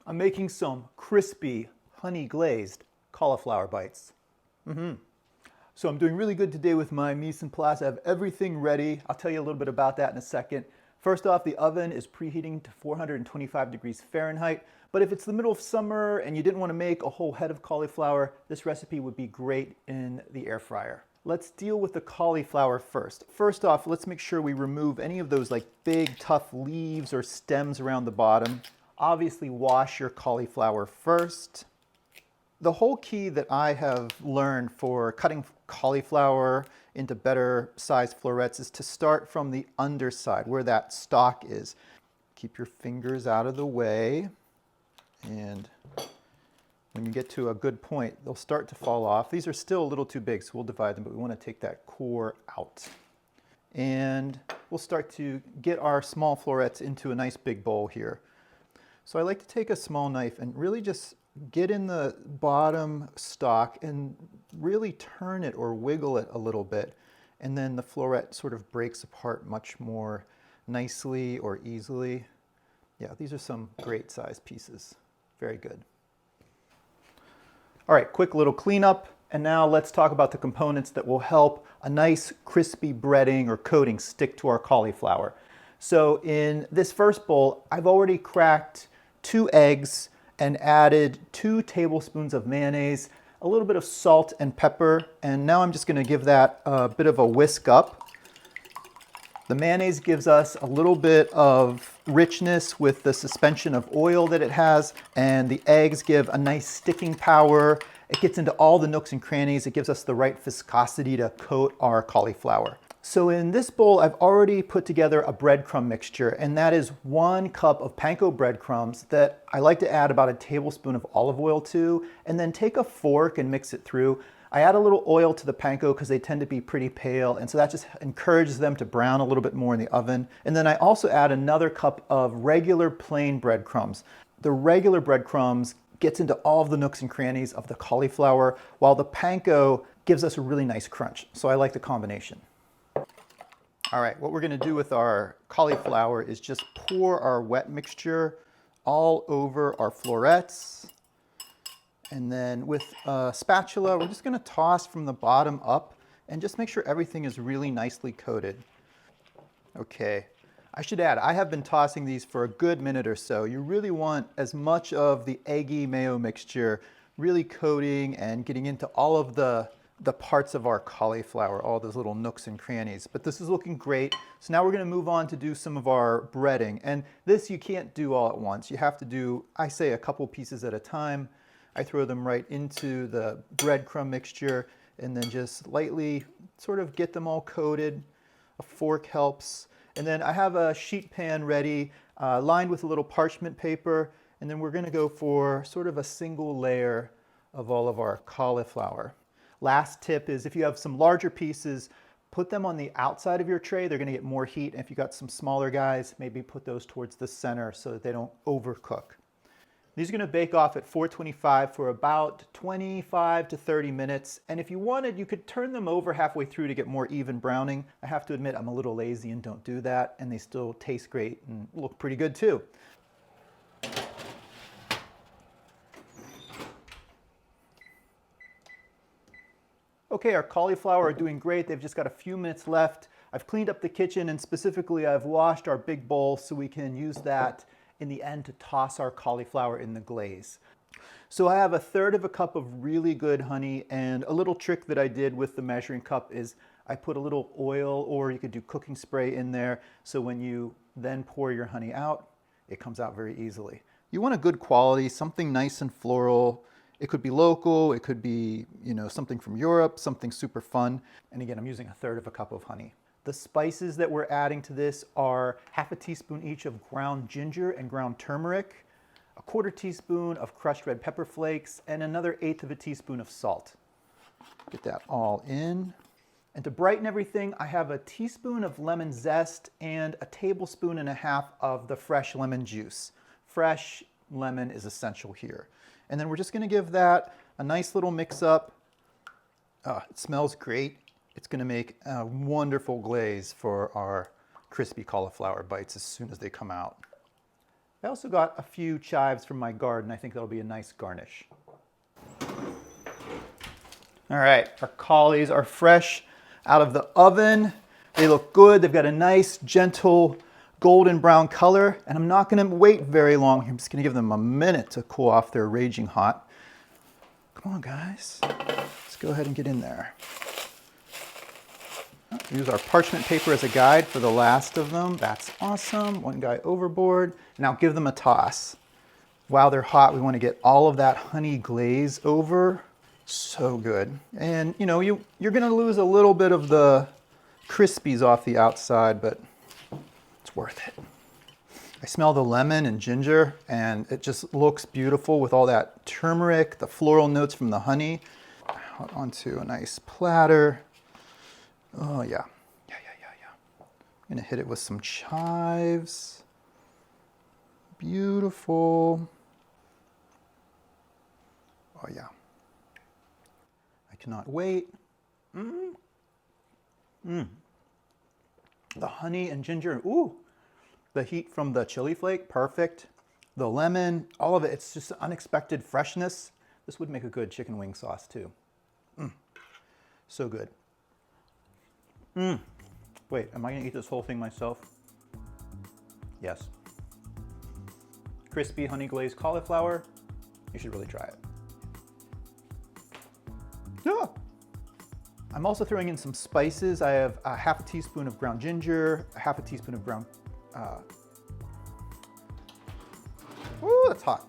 I'm making some crispy, honey glazed cauliflower bites. So I'm doing really good today with my mise en place. I have everything ready. I'll tell you a little bit about that in a second. First off, the oven is preheating to 425 degrees Fahrenheit. But if it's the middle of summer and you didn't want to make a whole head of cauliflower, this recipe would be great in the air fryer. Let's deal with the cauliflower first. First off, let's make sure we remove any of those like big, tough leaves or stems around the bottom. Obviously, wash your cauliflower first. The whole key that I have learned for cutting cauliflower into better sized florets is to start from the underside where that stalk is. Keep your fingers out of the way, and when you get to a good point, they'll start to fall off. These are still a little too big, so we'll divide them, but we want to take that core out. And we'll start to get our small florets into a nice big bowl here. So I like to take a small knife and really just get in the bottom stalk and really turn it or wiggle it a little bit. And then the floret sort of breaks apart much more nicely or easily. Yeah, these are some great size pieces. Very good. All right, quick little cleanup. And now let's talk about the components that will help a nice crispy breading or coating stick to our cauliflower. So in this first bowl, I've already cracked 2 eggs and added 2 tablespoons of mayonnaise, a little bit of salt and pepper, and now I'm just going to give that a bit of a whisk up. The mayonnaise gives us a little bit of richness with the suspension of oil that it has, and the eggs give a nice sticking power. It gets into all the nooks and crannies. It gives us the right viscosity to coat our cauliflower. So in this bowl, I've already put together a breadcrumb mixture, and that is 1 cup of Panko breadcrumbs that I like to add about a tablespoon of olive oil to, and then take a fork and mix it through. I add a little oil to the Panko because they tend to be pretty pale, and so that just encourages them to brown a little bit more in the oven. And then I also add another cup of regular plain breadcrumbs. The regular breadcrumbs gets into all of the nooks and crannies of the cauliflower, while the Panko gives us a really nice crunch. So I like the combination. All right, what we're going to do with our cauliflower is just pour our wet mixture all over our florets. And then with a spatula, we're just going to toss from the bottom up and just make sure everything is really nicely coated. Okay, I should add, I have been tossing these for a good minute or so. You really want as much of the eggy mayo mixture really coating and getting into all of the parts of our cauliflower, all those little nooks and crannies. But this is looking great. So now we're going to move on to do some of our breading. And this you can't do all at once. You have to do, I say, a couple pieces at a time. I throw them right into the breadcrumb mixture and then just lightly sort of get them all coated. A fork helps. And then I have a sheet pan ready, lined with a little parchment paper. And then we're going to go for sort of a single layer of all of our cauliflower. Last tip is if you have some larger pieces, put them on the outside of your tray. They're going to get more heat. And if you've got some smaller guys, maybe put those towards the center so that they don't overcook. These are going to bake off at 425 for about 25 to 30 minutes. And if you wanted, you could turn them over halfway through to get more even browning. I have to admit, I'm a little lazy and don't do that. And they still taste great and look pretty good too. Okay, our cauliflower are doing great. They've just got a few minutes left. I've cleaned up the kitchen, and specifically I've washed our big bowl so we can use that in the end to toss our cauliflower in the glaze. So I have 1/3 cup of really good honey, and a little trick that I did with the measuring cup is I put a little oil, or you could do cooking spray in there, so when you then pour your honey out, it comes out very easily. You want a good quality, something nice and floral. It could be local, it could be, something from Europe, something super fun. And again, I'm using 1/3 cup of honey. The spices that we're adding to this are 1/2 teaspoon each of ground ginger and ground turmeric, 1/4 teaspoon of crushed red pepper flakes, and another 1/8 teaspoon of salt. Get that all in. And to brighten everything, I have a teaspoon of lemon zest and 1.5 tablespoons of the fresh lemon juice. Fresh lemon is essential here. And then we're just going to give that a nice little mix up. It smells great. It's going to make a wonderful glaze for our crispy cauliflower bites as soon as they come out. I also got a few chives from my garden. I think that'll be a nice garnish. All right, our collies are fresh out of the oven. They look good. They've got a nice, gentle, golden brown color, and I'm not gonna wait very long. I'm just gonna give them a minute to cool off. They're raging hot. Come on, guys. Let's go ahead and get in there. Use our parchment paper as a guide for the last of them. That's awesome. One guy overboard. Now give them a toss. While they're hot, we want to get all of that honey glaze over. So good. And you know, you're going to lose a little bit of the crispies off the outside, but it's worth it. I smell the lemon and ginger, and it just looks beautiful with all that turmeric, the floral notes from the honey. Out onto a nice platter. Oh yeah. I'm gonna hit it with some chives. Beautiful. Oh yeah. I cannot wait. The honey and ginger, ooh. The heat from the chili flake, perfect. The lemon, all of it, it's just unexpected freshness. This would make a good chicken wing sauce too. So good. Wait, am I gonna eat this whole thing myself? Yes. Crispy honey glazed cauliflower. You should really try it. Yeah. I'm also throwing in some spices. I have a half a teaspoon of ground ginger, a half a teaspoon of ground, ooh, that's hot.